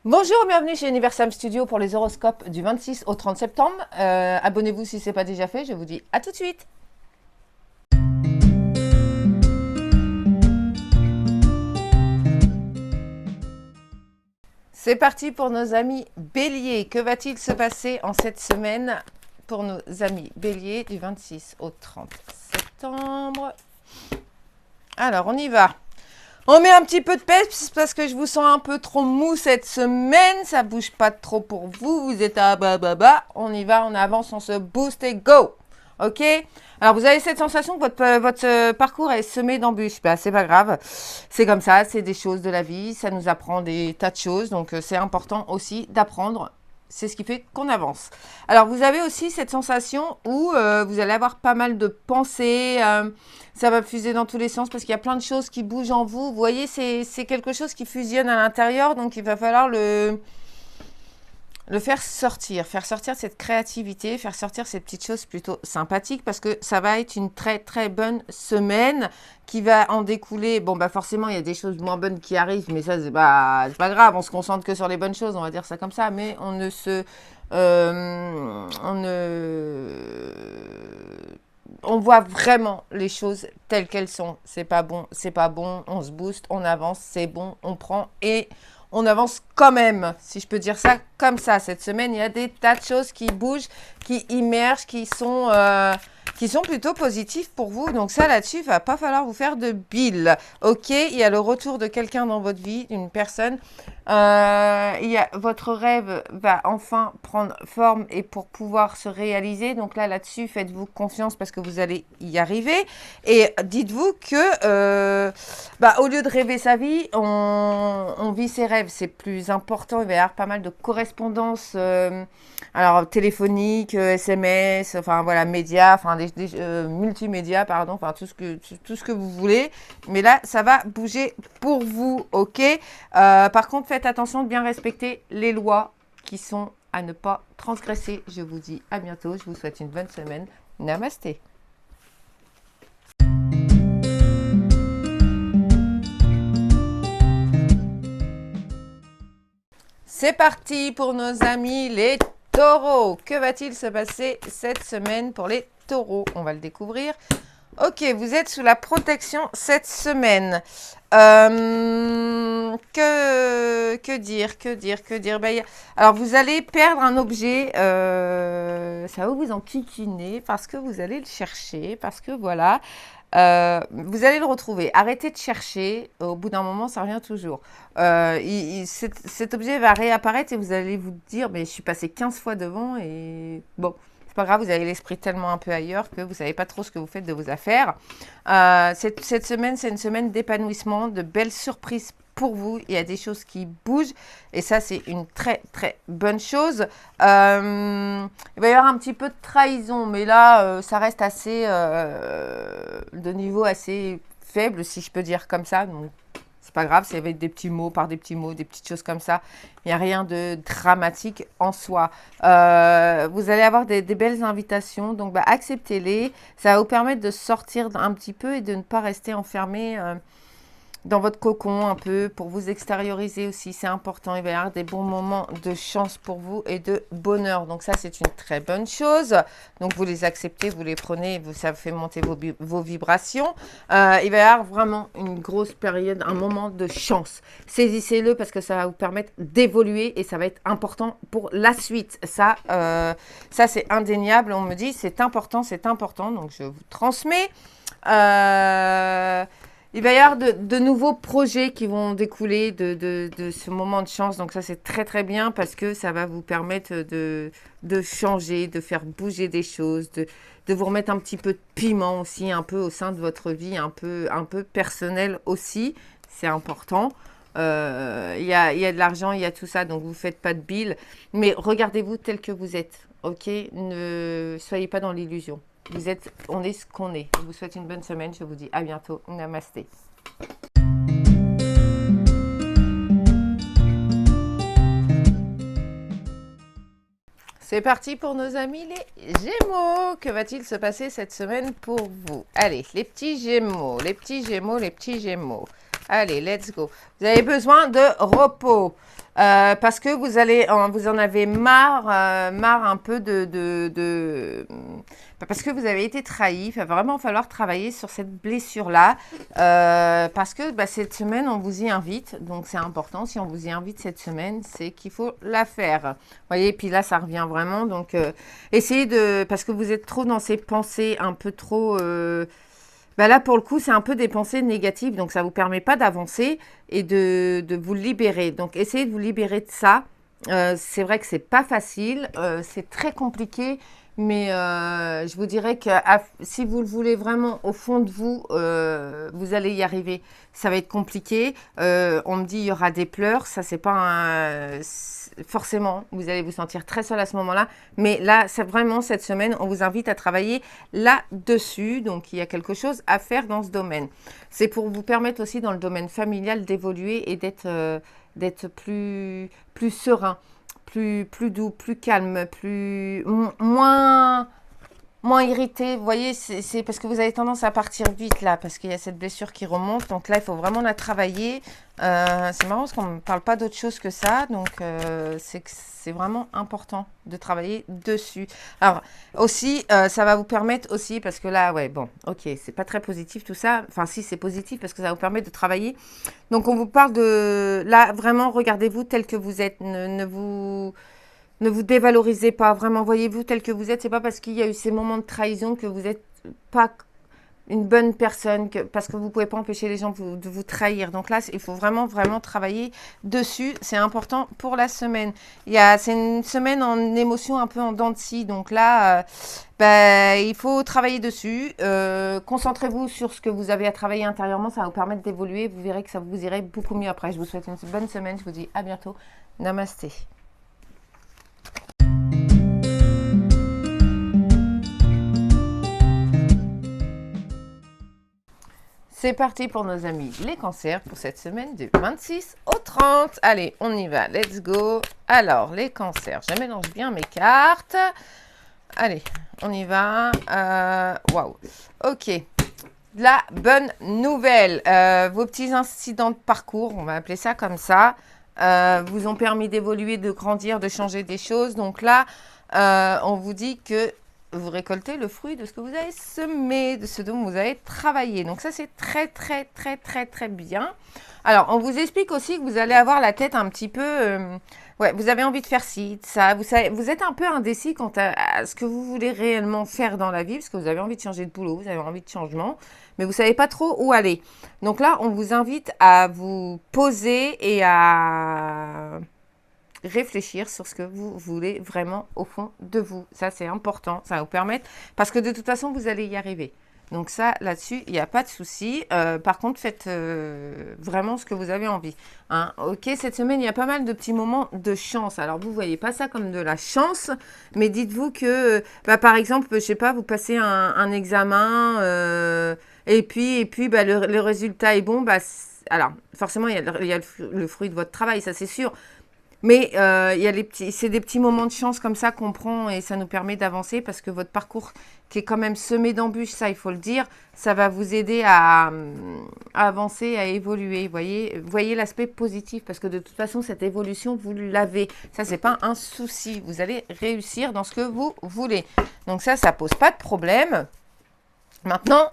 Bonjour, bienvenue chez Universam Studio pour les horoscopes du 26 au 30 septembre. Abonnez-vous si ce n'est pas déjà fait, je vous dis à tout de suite. C'est parti pour nos amis Bélier. Que va-t-il se passer en cette semaine pour nos amis Bélier du 26 au 30 septembre? Alors, on y va. On met un petit peu de peps parce que je vous sens un peu trop mou cette semaine. Ça bouge pas trop pour vous. Vous êtes à bas. On y va, on avance, on se booste et go. Ok? Alors, vous avez cette sensation que votre parcours est semé d'embûches. Bah, c'est pas grave. C'est comme ça, c'est des choses de la vie. Ça nous apprend des tas de choses. Donc, c'est important aussi d'apprendre. C'est ce qui fait qu'on avance. Alors, vous avez aussi cette sensation où vous allez avoir pas mal de pensées. Ça va fuser dans tous les sens parce qu'il y a plein de choses qui bougent en vous. Vous voyez, c'est quelque chose qui fusionne à l'intérieur. Donc, il va falloir le faire sortir cette créativité, faire sortir ces petites choses plutôt sympathiques parce que ça va être une très très bonne semaine qui va en découler. Bon, bah forcément, il y a des choses moins bonnes qui arrivent, mais ça, c'est pas grave. On se concentre que sur les bonnes choses, on va dire ça comme ça, mais on voit vraiment les choses telles qu'elles sont. C'est pas bon, on se booste, on avance, c'est bon, on prend et on avance quand même, si je peux dire ça comme ça. Cette semaine, il y a des tas de choses qui bougent, qui immergent, qui sont plutôt positifs pour vous. Donc ça, là-dessus, il va pas falloir vous faire de bile. Ok, il y a le retour de quelqu'un dans votre vie, d'une personne. Votre rêve va enfin prendre forme et pour pouvoir se réaliser. Donc là-dessus, faites-vous confiance parce que vous allez y arriver. Et dites-vous que au lieu de rêver sa vie, on vit ses rêves. C'est plus important. Il va y avoir pas mal de correspondances alors téléphonique, SMS, enfin voilà, médias, enfin multimédia, pardon, enfin tout ce que vous voulez. Mais là, ça va bouger pour vous, ok? Par contre, faites attention de bien respecter les lois qui sont à ne pas transgresser. Je vous dis à bientôt. Je vous souhaite une bonne semaine. Namasté. C'est parti pour nos amis les taureaux. Que va-t-il se passer cette semaine pour les taureaux? On va le découvrir. Ok, vous êtes sous la protection cette semaine. Que dire alors, vous allez perdre un objet. Ça va vous enquiquiner parce que vous allez le chercher. Parce que voilà. Vous allez le retrouver. Arrêtez de chercher. Au bout d'un moment, ça revient toujours. Cet objet va réapparaître et vous allez vous dire, mais je suis passé 15 fois devant et bon. Pas grave, vous avez l'esprit tellement un peu ailleurs que vous ne savez pas trop ce que vous faites de vos affaires. Cette semaine, c'est une semaine d'épanouissement, de belles surprises pour vous. Il y a des choses qui bougent et ça, c'est une très, très bonne chose. Il va y avoir un petit peu de trahison, mais là, ça reste assez de niveau assez faible, si je peux dire comme ça. Donc, c'est pas grave, ça va être des petits mots par des petits mots, des petites choses comme ça. Il n'y a rien de dramatique en soi. Vous allez avoir des belles invitations, donc acceptez-les. Ça va vous permettre de sortir un petit peu et de ne pas rester enfermé dans votre cocon un peu pour vous extérioriser aussi. C'est important, il va y avoir des bons moments de chance pour vous et de bonheur. Donc ça, c'est une très bonne chose. Donc vous les acceptez, vous les prenez, ça fait monter vos vibrations. Il va y avoir vraiment une grosse période, un moment de chance. Saisissez-le parce que ça va vous permettre d'évoluer et ça va être important pour la suite. Ça c'est indéniable. On me dit c'est important. Donc je vous transmets. Il va y avoir de nouveaux projets qui vont découler de ce moment de chance. Donc ça, c'est très, très bien parce que ça va vous permettre de changer, de faire bouger des choses, de vous remettre un petit peu de piment aussi, un peu au sein de votre vie, un peu personnel aussi. C'est important. Il y a de l'argent, il y a tout ça, donc vous ne faites pas de bile. Mais regardez-vous tel que vous êtes, ok? Ne soyez pas dans l'illusion. On est ce qu'on est. Je vous souhaite une bonne semaine. Je vous dis à bientôt. Namasté. C'est parti pour nos amis les Gémeaux. Que va-t-il se passer cette semaine pour vous? Allez, les petits Gémeaux. Allez, let's go. Vous avez besoin de repos. Parce que vous en avez marre, marre un peu parce que vous avez été trahi. Il va vraiment falloir travailler sur cette blessure-là. Parce que cette semaine, on vous y invite. Donc, c'est important. Si on vous y invite cette semaine, c'est qu'il faut la faire. Vous voyez, puis là, ça revient vraiment. Donc, essayez parce que vous êtes trop dans ces pensées un peu trop... là, pour le coup, c'est un peu des pensées négatives, donc ça ne vous permet pas d'avancer et de vous libérer. Donc, essayez de vous libérer de ça. C'est vrai que c'est pas facile, c'est très compliqué, mais je vous dirais que si vous le voulez vraiment au fond de vous, vous allez y arriver. Ça va être compliqué. On me dit il y aura des pleurs, ça c'est pas forcément, vous allez vous sentir très seul à ce moment-là. Mais là, c'est vraiment cette semaine, on vous invite à travailler là-dessus. Donc, il y a quelque chose à faire dans ce domaine. C'est pour vous permettre aussi dans le domaine familial d'évoluer et d'être plus serein, plus doux, plus calme, moins irrité. Vous voyez, c'est parce que vous avez tendance à partir vite là, parce qu'il y a cette blessure qui remonte. Donc là, il faut vraiment la travailler. C'est marrant parce qu'on ne parle pas d'autre chose que ça. Donc, c'est vraiment important de travailler dessus. Alors, aussi, ça va vous permettre aussi, parce que là, ouais, bon, ok, c'est pas très positif tout ça. Enfin, si, c'est positif parce que ça va vous permettre de travailler. Donc, on vous parle de... Là, vraiment, regardez-vous tel que vous êtes. Ne vous dévalorisez pas, vraiment, voyez-vous tel que vous êtes. C'est pas parce qu'il y a eu ces moments de trahison que vous n'êtes pas une bonne personne, parce que vous ne pouvez pas empêcher les gens de vous trahir. Donc là, il faut vraiment, vraiment travailler dessus. C'est important pour la semaine. C'est une semaine en émotion un peu en dents de scie. Donc là, il faut travailler dessus. Concentrez-vous sur ce que vous avez à travailler intérieurement. Ça va vous permettre d'évoluer. Vous verrez que ça vous irait beaucoup mieux après. Je vous souhaite une bonne semaine. Je vous dis à bientôt. Namasté. C'est parti pour nos amis les cancers pour cette semaine du 26 au 30. Allez, on y va, let's go. Alors, les cancers, je mélange bien mes cartes. Allez, on y va. Waouh, ok. La bonne nouvelle, vos petits incidents de parcours, on va appeler ça comme ça, vous ont permis d'évoluer, de grandir, de changer des choses. Donc là, on vous dit que vous récoltez le fruit de ce que vous avez semé, de ce dont vous avez travaillé. Donc ça, c'est très, très, très, très, très bien. Alors, on vous explique aussi que vous allez avoir la tête un petit peu... ouais, vous avez envie de faire ci, ça. Vous êtes un peu indécis quant à ce que vous voulez réellement faire dans la vie, parce que vous avez envie de changer de boulot, vous avez envie de changement, mais vous ne savez pas trop où aller. Donc là, on vous invite à vous poser et à réfléchir sur ce que vous voulez vraiment au fond de vous. Ça, c'est important. Ça va vous permettre, parce que de toute façon, vous allez y arriver. Donc ça, là-dessus, il n'y a pas de souci. Par contre, faites vraiment ce que vous avez envie. Hein. Ok, cette semaine, il y a pas mal de petits moments de chance. Alors, vous ne voyez pas ça comme de la chance, mais dites-vous que, par exemple, je ne sais pas, vous passez un examen et puis le résultat est bon. Alors, forcément, il y a le fruit de votre travail, ça c'est sûr. Mais c'est des petits moments de chance comme ça qu'on prend et ça nous permet d'avancer parce que votre parcours qui est quand même semé d'embûches, ça il faut le dire, ça va vous aider à avancer, à évoluer. Voyez l'aspect positif parce que de toute façon cette évolution vous l'avez. Ça c'est pas un souci. Vous allez réussir dans ce que vous voulez. Donc ça pose pas de problème. Maintenant,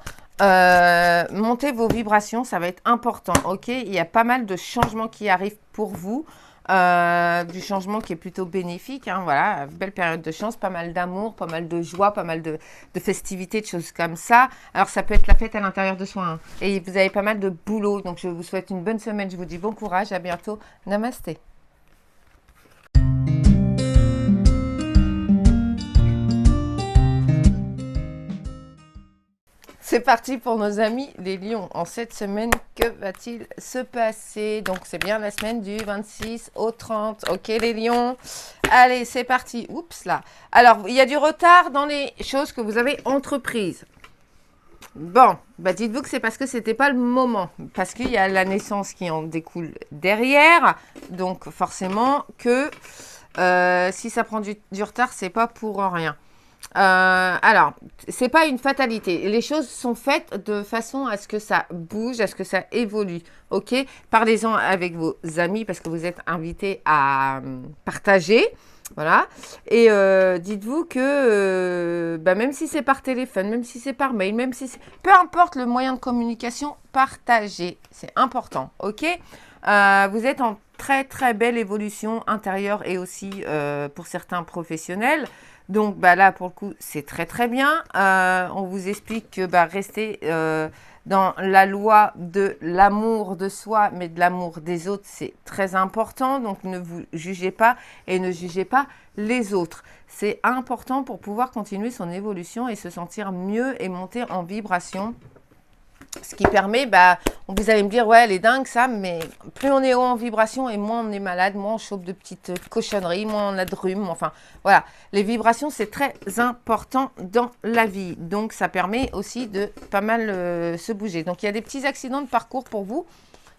montez vos vibrations, ça va être important. Ok, il y a pas mal de changements qui arrivent pour vous. Du changement qui est plutôt bénéfique, hein, voilà, belle période de chance, pas mal d'amour, pas mal de joie, pas mal de festivités, de choses comme ça. Alors ça peut être la fête à l'intérieur de soi, hein. Et vous avez pas mal de boulot, donc je vous souhaite une bonne semaine, je vous dis bon courage, à bientôt, namasté. C'est parti pour nos amis les lions. En cette semaine, que va-t-il se passer? Donc, c'est bien la semaine du 26 au 30. Ok, les lions. Allez, c'est parti. Oups, là. Alors, il y a du retard dans les choses que vous avez entreprises. Bon, dites-vous que c'est parce que c'était pas le moment. Parce qu'il y a la naissance qui en découle derrière. Donc, forcément que si ça prend du retard, c'est pas pour rien. Alors, c'est pas une fatalité. Les choses sont faites de façon à ce que ça bouge, à ce que ça évolue. Ok? Parlez-en avec vos amis parce que vous êtes invités à partager. Voilà. Et dites-vous que même si c'est par téléphone, même si c'est par mail, même si c'est... Peu importe le moyen de communication, partagez. C'est important. Ok? Vous êtes en très très belle évolution intérieure et aussi pour certains professionnels. Donc là, pour le coup, c'est très très bien. On vous explique que rester dans la loi de l'amour de soi, mais de l'amour des autres, c'est très important. Donc ne vous jugez pas et ne jugez pas les autres. C'est important pour pouvoir continuer son évolution et se sentir mieux et monter en vibration. Ce qui permet, vous allez me dire, ouais, elle est dingue, ça, mais plus on est haut en vibration et moins on est malade, moins on chope de petites cochonneries, moins on a de rhume. Enfin, voilà. Les vibrations, c'est très important dans la vie. Donc, ça permet aussi de pas mal se bouger. Donc, il y a des petits accidents de parcours pour vous,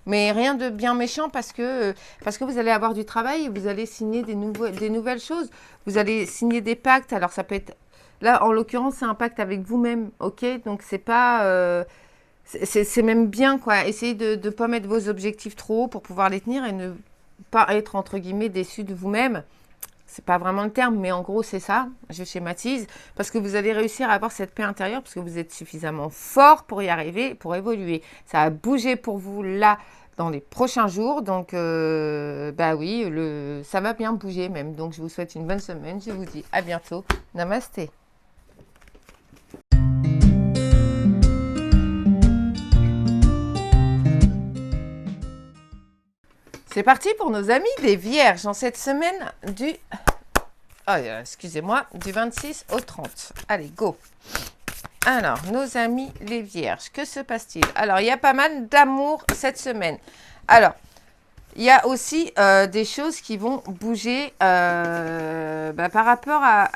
mais rien de bien méchant parce que vous allez avoir du travail et vous allez signer des nouvelles choses. Vous allez signer des pactes. Alors, ça peut être... Là, en l'occurrence, c'est un pacte avec vous-même, ok? Donc, c'est pas... c'est même bien, quoi. Essayez de ne pas mettre vos objectifs trop hauts pour pouvoir les tenir et ne pas être, entre guillemets, déçu de vous-même. C'est pas vraiment le terme, mais en gros, c'est ça. Je schématise. Parce que vous allez réussir à avoir cette paix intérieure parce que vous êtes suffisamment fort pour y arriver, pour évoluer. Ça va bouger pour vous là dans les prochains jours. Donc, oui, ça va bien bouger même. Donc, je vous souhaite une bonne semaine. Je vous dis à bientôt. Namasté. C'est parti pour nos amis les vierges en cette semaine du... excusez-moi, du 26 au 30. Allez, go. Alors, nos amis les vierges, que se passe-t-il? Alors, il y a pas mal d'amour cette semaine. Alors, il y a aussi des choses qui vont bouger par rapport à...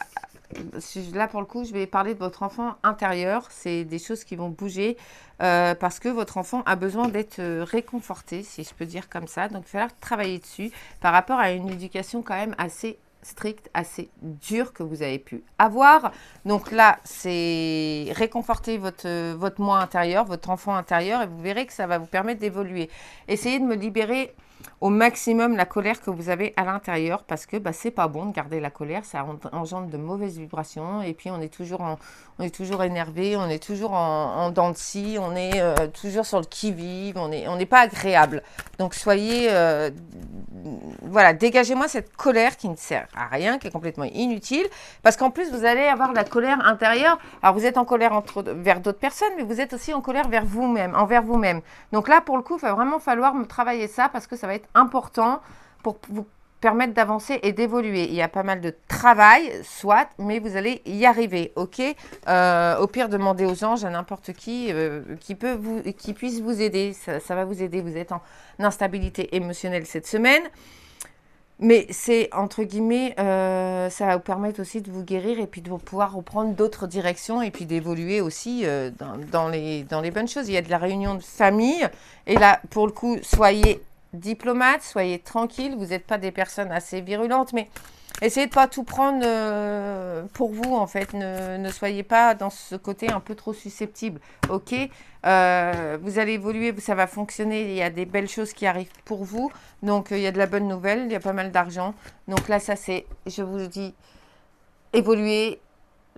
Là, pour le coup, je vais parler de votre enfant intérieur. C'est des choses qui vont bouger parce que votre enfant a besoin d'être réconforté, si je peux dire comme ça. Donc, il va falloir travailler dessus par rapport à une éducation quand même assez stricte, assez dure que vous avez pu avoir. Donc là, c'est réconforter votre moi intérieur, votre enfant intérieur, et vous verrez que ça va vous permettre d'évoluer. Essayez de me libérer au maximum la colère que vous avez à l'intérieur parce que c'est pas bon de garder la colère, ça engendre de mauvaises vibrations et puis on est toujours énervé, on est toujours en dents de scie, on est toujours sur le qui-vive, on n'est pas agréable. Donc soyez voilà, dégagez-moi cette colère qui ne sert à rien, qui est complètement inutile parce qu'en plus vous allez avoir la colère intérieure. Alors vous êtes en colère vers d'autres personnes, mais vous êtes aussi en colère envers vous-même. Donc là pour le coup, il va vraiment falloir me travailler ça parce que ça va être important pour vous permettre d'avancer et d'évoluer. Il y a pas mal de travail, soit, mais vous allez y arriver, ok? Au pire, demandez aux anges, à n'importe qui puisse vous aider. Ça va vous aider. Vous êtes en instabilité émotionnelle cette semaine. Mais c'est, entre guillemets, ça va vous permettre aussi de vous guérir et puis de pouvoir reprendre d'autres directions et puis d'évoluer aussi dans les bonnes choses. Il y a de la réunion de famille. Et là, pour le coup, soyez diplomate, soyez tranquille. Vous n'êtes pas des personnes assez virulentes, mais essayez de ne pas tout prendre pour vous, en fait. Ne soyez pas dans ce côté un peu trop susceptible, ok? Vous allez évoluer, ça va fonctionner. Il y a des belles choses qui arrivent pour vous. Donc, il y a de la bonne nouvelle, il y a pas mal d'argent. Donc là, ça c'est, je vous le dis, évoluez.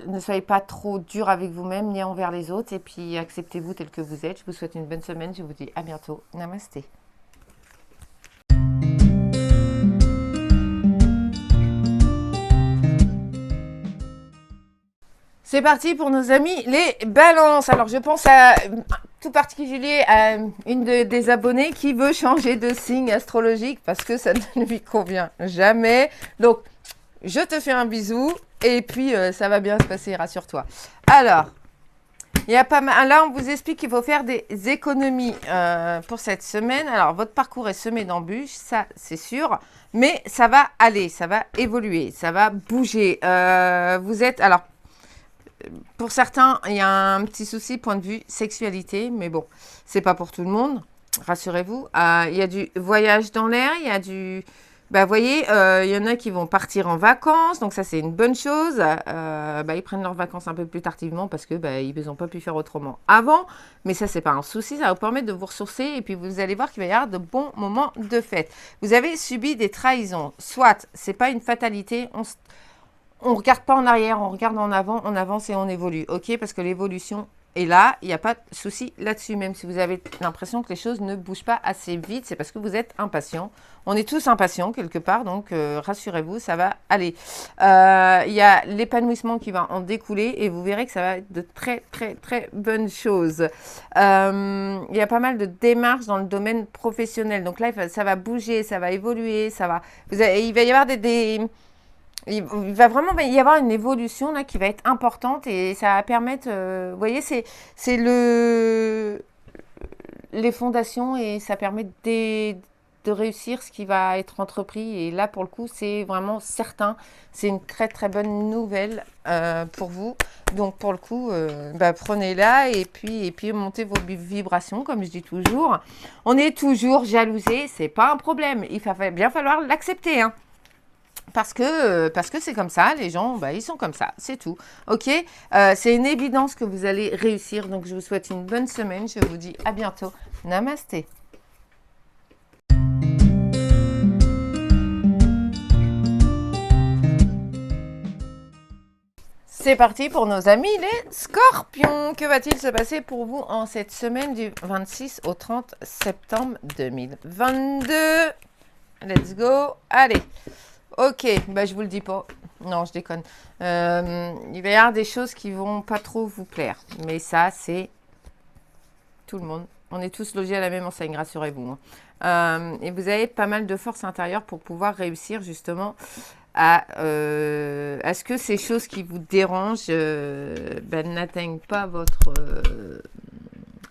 Ne soyez pas trop dur avec vous-même ni envers les autres. Et puis, acceptez-vous tel que vous êtes. Je vous souhaite une bonne semaine. Je vous dis à bientôt. Namasté. C'est parti pour nos amis les balances. Alors, je pense à tout particulier à une des abonnées qui veut changer de signe astrologique parce que ça ne lui convient jamais. Donc, je te fais un bisou et puis ça va bien se passer, rassure-toi. Alors, il y a pas mal. Là, on vous explique qu'il faut faire des économies pour cette semaine. Alors, votre parcours est semé d'embûches, ça c'est sûr. Mais ça va aller, ça va évoluer, ça va bouger. Vous êtes... Alors, pour certains, il y a un petit souci point de vue sexualité, mais bon, c'est pas pour tout le monde, rassurez-vous. Il y a du voyage dans l'air, il y a du Bah, vous voyez, il y en a qui vont partir en vacances, donc ça c'est une bonne chose. Ils prennent leurs vacances un peu plus tardivement parce que ils n'ont pas pu faire autrement avant. Mais ça, c'est pas un souci, ça va vous permettre de vous ressourcer et puis vous allez voir qu'il va y avoir de bons moments de fête. Vous avez subi des trahisons, soit c'est pas une fatalité, on regarde pas en arrière, on regarde en avant, on avance et on évolue, ok? Parce que l'évolution est là, il n'y a pas de souci là-dessus, même si vous avez l'impression que les choses ne bougent pas assez vite, c'est parce que vous êtes impatient. On est tous impatients quelque part, donc rassurez-vous, ça va aller. Il y a l'épanouissement qui va en découler et vous verrez que ça va être de très très très bonnes choses. Il y a pas mal de démarches dans le domaine professionnel, donc là ça va bouger, ça va évoluer, il va y avoir il va vraiment y avoir une évolution là qui va être importante et ça va permettre, vous voyez, c'est les fondations et ça permet de réussir ce qui va être entrepris. Et là, pour le coup, c'est vraiment certain. C'est une très très bonne nouvelle pour vous. Donc, pour le coup, prenez-la et puis montez vos vibrations, comme je dis toujours. On est toujours jalousé, c'est pas un problème. Il va bien falloir l'accepter, hein. Parce que c'est comme ça, les gens, ils sont comme ça, c'est tout. Ok, c'est une évidence que vous allez réussir. Donc, je vous souhaite une bonne semaine. Je vous dis à bientôt. Namasté. C'est parti pour nos amis les scorpions. Que va-t-il se passer pour vous en cette semaine du 26 au 30 septembre 2022? Let's go. Allez. Ok, je vous le dis pas. Non, je déconne. Il va y avoir des choses qui vont pas trop vous plaire. Mais ça, c'est tout le monde. On est tous logés à la même enseigne, rassurez-vous. Et vous avez pas mal de force intérieure pour pouvoir réussir justement à ce que ces choses qui vous dérangent n'atteignent pas votre...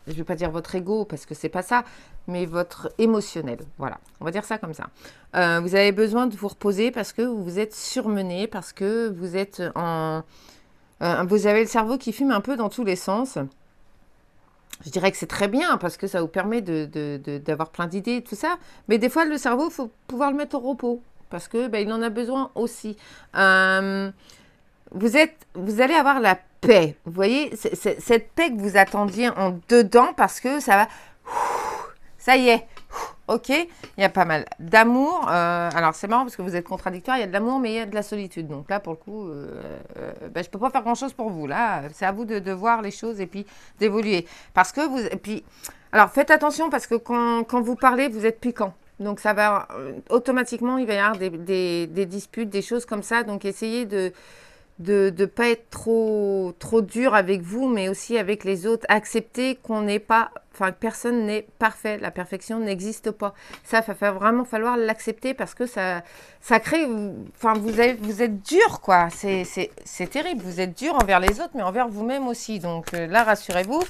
je ne vais pas dire votre ego parce que c'est pas ça, mais votre émotionnel. Voilà, on va dire ça comme ça. Vous avez besoin de vous reposer parce que vous êtes surmené, parce que vous êtes vous avez le cerveau qui fume un peu dans tous les sens. Je dirais que c'est très bien parce que ça vous permet d'avoir plein d'idées et tout ça. Mais des fois, le cerveau, il faut pouvoir le mettre au repos parce que il en a besoin aussi. Vous allez avoir la paix. Vous voyez, cette paix que vous attendiez en dedans parce que ça va... Ça y est. Ok, il y a pas mal d'amour. Alors, c'est marrant parce que vous êtes contradictoire. Il y a de l'amour, mais il y a de la solitude. Donc là, pour le coup, je ne peux pas faire grand-chose pour vous. Là, c'est à vous de voir les choses et puis d'évoluer. Parce que vous... Et puis, alors, faites attention parce que quand vous parlez, vous êtes piquant. Donc, ça va... automatiquement, il va y avoir des disputes, des choses comme ça. Donc, essayez de ne pas être trop dur avec vous, mais aussi avec les autres. Accepter qu'on n'est pas, que personne n'est parfait. La perfection n'existe pas. Ça va vraiment falloir l'accepter parce que ça crée, vous êtes dur, quoi. C'est terrible. Vous êtes dur envers les autres, mais envers vous-même aussi. Donc là, rassurez-vous,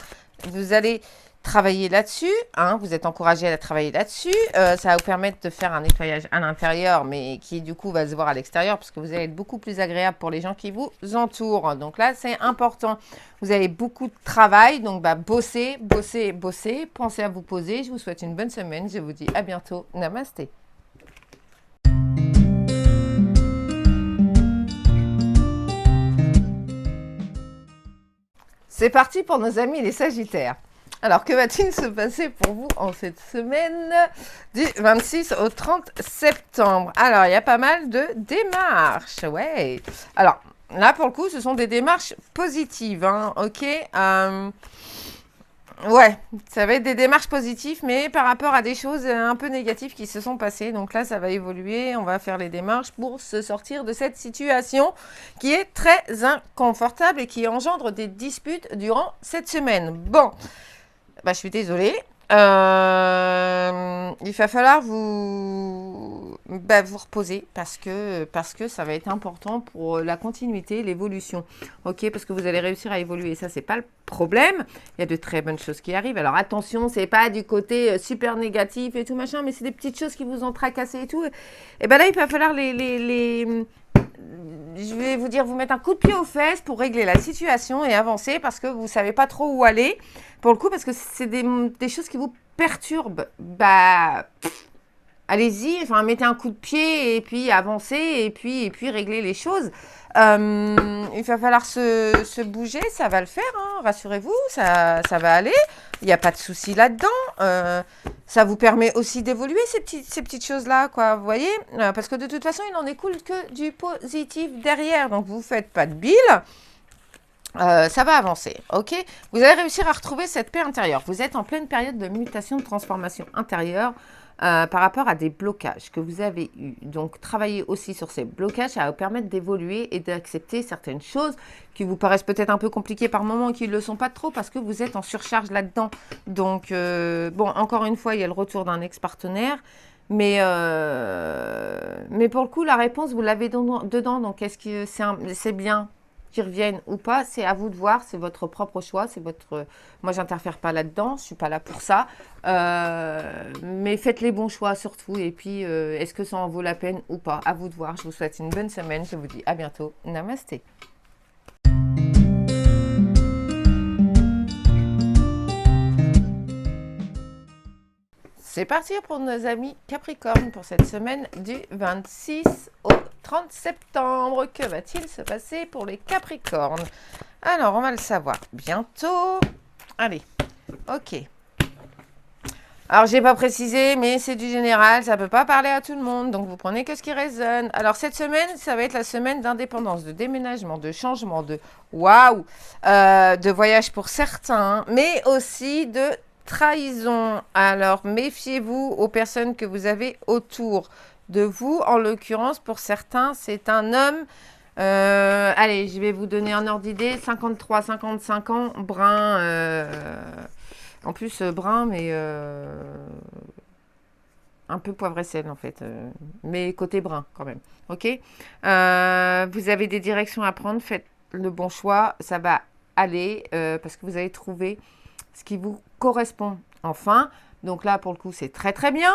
vous allez travailler là-dessus, hein, vous êtes encouragé à travailler là-dessus. Ça va vous permettre de faire un nettoyage à l'intérieur, mais qui du coup va se voir à l'extérieur, parce que vous allez être beaucoup plus agréable pour les gens qui vous entourent. Donc là, c'est important. Vous avez beaucoup de travail, donc bossez, bossez, bossez. Pensez à vous poser. Je vous souhaite une bonne semaine. Je vous dis à bientôt. Namasté. C'est parti pour nos amis les Sagittaires. Alors, que va-t-il se passer pour vous en cette semaine du 26 au 30 septembre? Alors, il y a pas mal de démarches, ouais. Alors, là, pour le coup, ce sont des démarches positives, hein, ok. Ouais, ça va être des démarches positives, mais par rapport à des choses un peu négatives qui se sont passées. Donc là, ça va évoluer, on va faire les démarches pour se sortir de cette situation qui est très inconfortable et qui engendre des disputes durant cette semaine. Bon, je suis désolée. Il va falloir vous reposer parce que ça va être important pour la continuité, l'évolution. Ok, parce que vous allez réussir à évoluer. Ça, c'est pas le problème. Il y a de très bonnes choses qui arrivent. Alors attention, c'est pas du côté super négatif et tout machin, mais c'est des petites choses qui vous ont tracassé et tout. Et là, il va falloir je vais vous dire, vous mettre un coup de pied aux fesses pour régler la situation et avancer parce que vous ne savez pas trop où aller. Pour le coup, parce que c'est des choses qui vous perturbent. allez-y, enfin, mettez un coup de pied et puis avancez et puis réglez les choses. Il va falloir se bouger, ça va le faire, hein, rassurez-vous, ça va aller. Il n'y a pas de souci là-dedans. Ça vous permet aussi d'évoluer ces petites choses-là, quoi, vous voyez. Parce que de toute façon, il n'en découle que du positif derrière. Donc, vous ne faites pas de bile. Ça va avancer, ok? Vous allez réussir à retrouver cette paix intérieure. Vous êtes en pleine période de mutation, de transformation intérieure par rapport à des blocages que vous avez eus. Donc, travaillez aussi sur ces blocages, ça va vous permettre d'évoluer et d'accepter certaines choses qui vous paraissent peut-être un peu compliquées par moment, qui ne le sont pas trop parce que vous êtes en surcharge là-dedans. Donc, bon, encore une fois, il y a le retour d'un ex-partenaire. Mais pour le coup, la réponse, vous l'avez dedans. Donc, est-ce que c'est bien qu'ils reviennent ou pas, c'est à vous de voir, c'est votre propre choix, c'est votre... Moi, j'interfère pas là-dedans, je suis pas là pour ça, mais faites les bons choix surtout, et puis est-ce que ça en vaut la peine ou pas, à vous de voir. Je vous souhaite une bonne semaine, je vous dis à bientôt, namasté. C'est parti pour nos amis Capricorne pour cette semaine du 26 au 30 septembre. Que va-t-il se passer pour les Capricornes? Alors, on va le savoir bientôt. Allez, ok. Alors, je n'ai pas précisé, mais c'est du général, ça ne peut pas parler à tout le monde, donc vous prenez que ce qui résonne. Alors, cette semaine, ça va être la semaine d'indépendance, de déménagement, de changement, de waouh, de voyage pour certains, mais aussi de trahison. Alors, méfiez-vous aux personnes que vous avez autour de vous. En l'occurrence, pour certains, c'est un homme. Allez, je vais vous donner un ordre d'idée. 53, 55 ans, brun. En plus, brun, mais un peu poivre et sel, en fait. Mais côté brun, quand même. OK? Vous avez des directions à prendre. Faites le bon choix. Ça va aller parce que vous allez trouver ce qui vous correspond. Enfin, donc là, pour le coup, c'est très, très bien.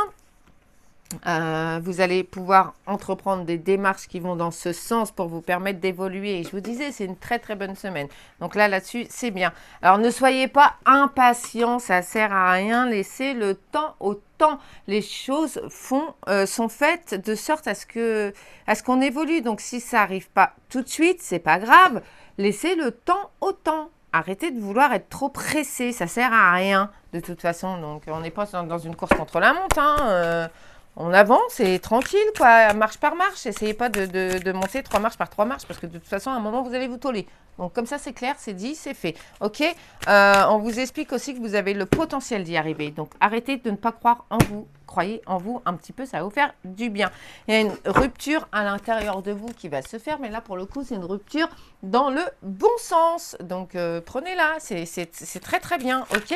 Vous allez pouvoir entreprendre des démarches qui vont dans ce sens pour vous permettre d'évoluer. Et je vous disais, c'est une très très bonne semaine. Donc là-dessus, c'est bien. Alors, ne soyez pas impatients, ça sert à rien. Laissez le temps au temps. Les choses sont faites de sorte à ce qu'on évolue. Donc, si ça n'arrive pas tout de suite, c'est pas grave. Laissez le temps au temps. Arrêtez de vouloir être trop pressé, ça sert à rien de toute façon. Donc, on n'est pas dans une course contre la montre, hein. On avance et tranquille, quoi, marche par marche. Essayez pas de monter 3 marches par 3 marches parce que de toute façon, à un moment, vous allez vous toller. Donc, comme ça, c'est clair, c'est dit, c'est fait. OK? On vous explique aussi que vous avez le potentiel d'y arriver. Donc, arrêtez de ne pas croire en vous. Croyez en vous un petit peu, ça va vous faire du bien. Il y a une rupture à l'intérieur de vous qui va se faire, mais là, pour le coup, c'est une rupture dans le bon sens. Donc, prenez-la, c'est très, très bien. OK?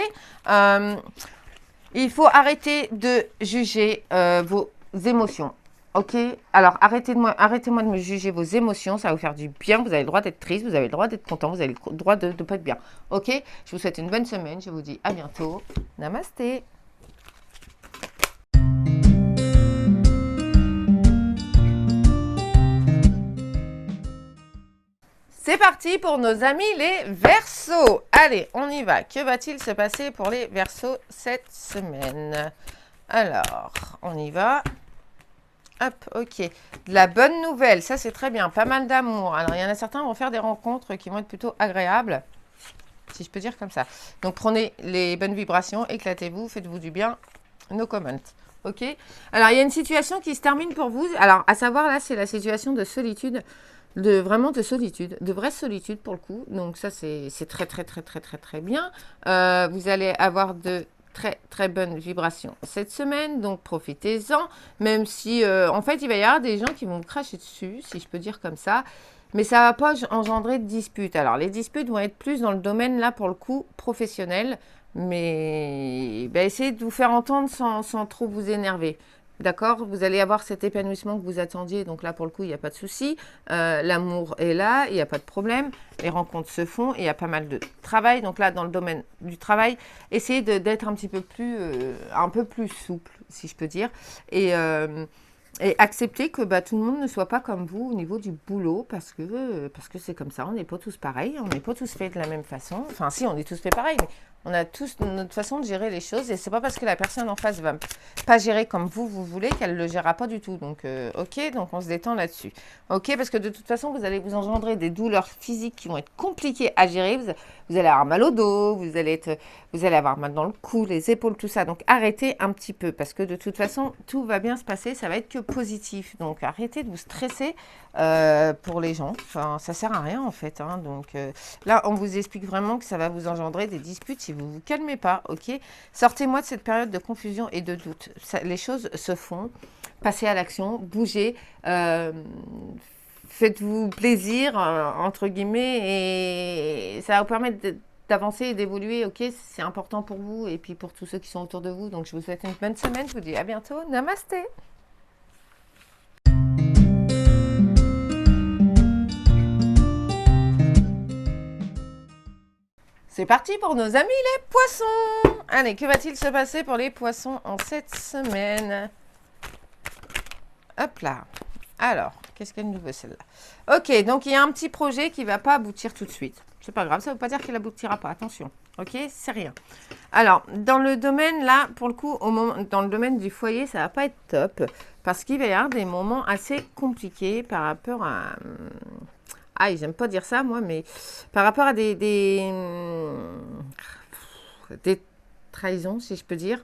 Il faut arrêter de juger vos émotions. Ok? Alors, arrêtez-moi de me juger vos émotions. Ça va vous faire du bien. Vous avez le droit d'être triste. Vous avez le droit d'être content. Vous avez le droit de ne pas être bien. Ok? Je vous souhaite une bonne semaine. Je vous dis à bientôt. Namasté. C'est parti pour nos amis les Verseaux. Allez, on y va. Que va-t-il se passer pour les Verseaux cette semaine? Alors, on y va. Hop, ok. De la bonne nouvelle, ça c'est très bien. Pas mal d'amour. Alors, il y en a certains qui vont faire des rencontres qui vont être plutôt agréables, si je peux dire comme ça. Donc, prenez les bonnes vibrations, éclatez-vous, faites-vous du bien. No comment. Ok? Alors, il y a une situation qui se termine pour vous. Alors, à savoir, là, c'est la situation de solitude. Vraiment de solitude, de vraie solitude pour le coup. Donc ça, c'est très, très, très, très, très, très bien. Vous allez avoir de très, très bonnes vibrations cette semaine. Donc, profitez-en. Même si, en fait, il va y avoir des gens qui vont vous cracher dessus, si je peux dire comme ça. Mais ça ne va pas engendrer de disputes. Alors, les disputes vont être plus dans le domaine, là, pour le coup, professionnel. Mais essayez de vous faire entendre sans trop vous énerver. D'accord? Vous allez avoir cet épanouissement que vous attendiez. Donc là, pour le coup, il n'y a pas de souci. L'amour est là, il n'y a pas de problème. Les rencontres se font, il y a pas mal de travail. Donc là, dans le domaine du travail, essayez d'être un peu plus souple, si je peux dire. Et accepter que tout le monde ne soit pas comme vous au niveau du boulot, parce que c'est comme ça. On n'est pas tous pareils, on n'est pas tous faits de la même façon. Enfin, si, on est tous faits pareil, mais On a tous notre façon de gérer les choses et c'est pas parce que la personne en face va pas gérer comme vous voulez qu'elle le gérera pas du tout. Donc, ok, donc on se détend là-dessus. Ok, parce que de toute façon, vous allez vous engendrer des douleurs physiques qui vont être compliquées à gérer. Vous allez avoir mal au dos, vous allez avoir mal dans le cou, les épaules, tout ça. Donc, arrêtez un petit peu parce que de toute façon, tout va bien se passer. Ça va être que positif. Donc, arrêtez de vous stresser pour les gens. Enfin, ça sert à rien en fait. Hein. Donc, là, on vous explique vraiment que ça va vous engendrer des disputes si vous ne vous calmez pas, ok? Sortez-moi de cette période de confusion et de doute. Les choses se font. Passez à l'action, bougez, faites-vous plaisir, entre guillemets, et ça va vous permettre d'avancer et d'évoluer, ok? C'est important pour vous et puis pour tous ceux qui sont autour de vous. Donc, je vous souhaite une bonne semaine. Je vous dis à bientôt. Namasté! C'est parti pour nos amis les poissons. Allez, que va-t-il se passer pour les poissons en cette semaine? Hop là. Alors, qu'est-ce qu'elle nous veut celle-là? Ok, donc il y a un petit projet qui ne va pas aboutir tout de suite. C'est pas grave, ça ne veut pas dire qu'il aboutira pas. Attention, ok, c'est rien. Alors, dans le domaine là, pour le coup, dans le domaine du foyer, ça va pas être top parce qu'il va y avoir des moments assez compliqués par rapport à ah, j'aime pas dire ça, moi, mais par rapport à des trahisons, si je peux dire,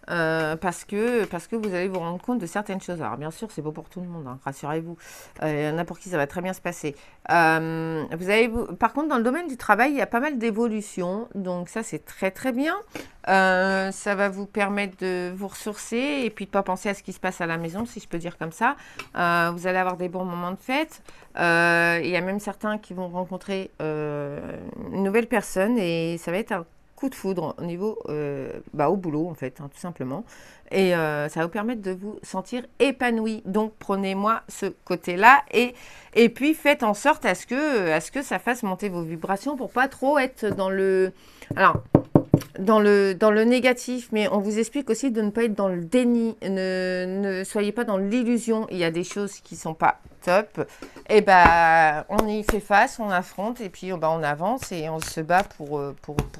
parce que vous allez vous rendre compte de certaines choses. Alors, bien sûr, c'est beau pour tout le monde, hein, rassurez-vous. Il y en a pour qui ça va très bien se passer. Par contre, dans le domaine du travail, il y a pas mal d'évolutions, donc ça, c'est très, très bien. Ça va vous permettre de vous ressourcer et puis de ne pas penser à ce qui se passe à la maison, si je peux dire comme ça. Vous allez avoir des bons moments de fête. Il y a même certains qui vont rencontrer une nouvelle personne et ça va être un coup de foudre au niveau au boulot en fait, hein, tout simplement. Et ça va vous permettre de vous sentir épanoui. Donc prenez-moi ce côté-là et puis faites en sorte à ce que ça fasse monter vos vibrations pour pas trop être dans le... Alors, dans le négatif, mais on vous explique aussi de ne pas être dans le déni, ne soyez pas dans l'illusion, il y a des choses qui sont pas top, et ben on y fait face, on affronte, et puis on avance et on se bat pour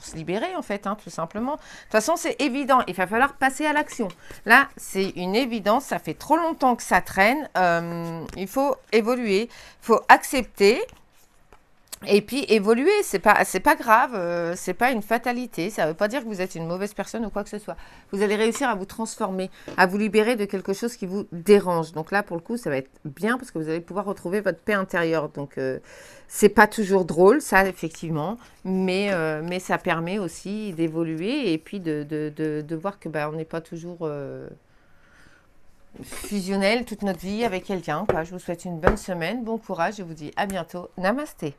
se libérer en fait, hein, tout simplement. De toute façon, c'est évident, il va falloir passer à l'action. Là, c'est une évidence, ça fait trop longtemps que ça traîne, il faut évoluer, il faut accepter. Et puis évoluer, c'est pas grave, c'est pas une fatalité, ça veut pas dire que vous êtes une mauvaise personne ou quoi que ce soit. Vous allez réussir à vous transformer, à vous libérer de quelque chose qui vous dérange. Donc là, pour le coup, ça va être bien parce que vous allez pouvoir retrouver votre paix intérieure. Donc c'est pas toujours drôle, ça effectivement, mais ça permet aussi d'évoluer et puis de voir que on n'est pas toujours fusionnel toute notre vie avec quelqu'un. Je vous souhaite une bonne semaine, bon courage, je vous dis à bientôt. Namasté.